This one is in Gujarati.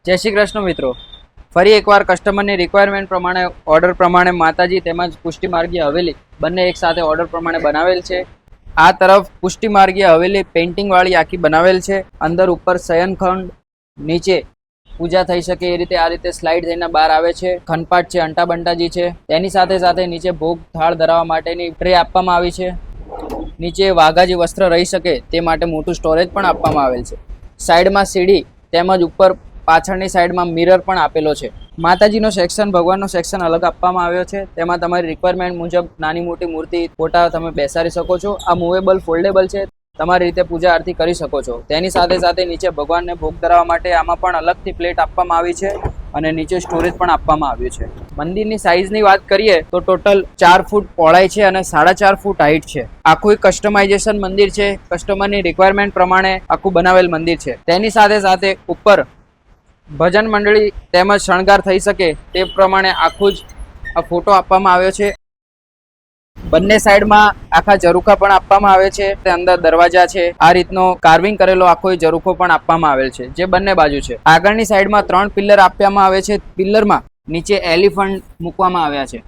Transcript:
જય શ્રી કૃષ્ણ મિત્રો, ફરી એકવાર કસ્ટમરની રિક્વાયરમેન્ટ પ્રમાણે ઓર્ડર પ્રમાણે માતાજી તેમજ પુષ્ટિ માર્ગીય હવેલી બંને એક સાથે ઓર્ડર પ્રમાણે બનાવેલ છે. આ તરફ પુષ્ટિ માર્ગીય હવેલી પેઇન્ટિંગ વાળી આખી બનાવેલ છે. અંદર ઉપર શયનખંડ, નીચે પૂજા થઈ શકે એ રીતે આ રીતે સ્લાઇડ થઈને બહાર આવે છે. ખનપાટ છે, અંટા બંટાજી છે. તેની સાથે સાથે નીચે ભોગ થાળ ધરાવવા માટેની ટ્રે આપવામાં આવી છે. નીચે વાઘાજી વસ્ત્ર રહી શકે તે માટે મોટું સ્ટોરેજ પણ આપવામાં આવેલ છે. સાઈડમાં સીડી તેમજ ઉપર પાછળની સાઈડમાં મિરર પણ આપેલો છે. માતાજીનો સેક્શન, ભગવાનનો સેક્શન અલગ આપવામાં આવ્યો છે. તેમાં તમારી રિક્વાયરમેન્ટ મુજબ નાની મોટી મૂર્તિ, ફોટા તમે બેસાડી શકો છો. આ મૂવેબલ, ફોલ્ડેબલ છે. તમારી રીતે પૂજા આરતી કરી શકો છો. તેની સાથે સાથે નીચે ભગવાનને ભોગ ધરાવવા માટે આમાં પણ અલગથી પ્લેટ આપવામાં આવી છે અને નીચે સ્ટોરેજ પણ આપવામાં આવ્યું છે. મંદિરની સાઈઝની વાત કરીએ તો ટોટલ 4 ફૂટ પહોળાઈ છે અને 4.5 ફૂટ હાઈટ છે. આખું કસ્ટમાઇઝેશન મંદિર છે. કસ્ટમરની રિક્વાયરમેન્ટ પ્રમાણે આખું બનાવેલ મંદિર છે. તેની સાથે સાથે ઉપર ભજન મંડળી તેમજ શણગાર થઈ શકે તે પ્રમાણે આખું જ આ ફોટો આપવામાં આવ્યો છે. બંને સાઈડમાં આખા ઝરૂખા પણ આપવામાં આવે છે. તે અંદર દરવાજા છે. આ રીતનો કાર્વિંગ કરેલો આખો ઝરૂખો પણ આપવામાં આવેલ છે, જે બંને બાજુ છે. આગળની સાઈડમાં 3 પિલ્લર આપવામાં આવે છે. પિલ્લરમાં નીચે એલિફન્ટ મૂકવામાં આવ્યા છે.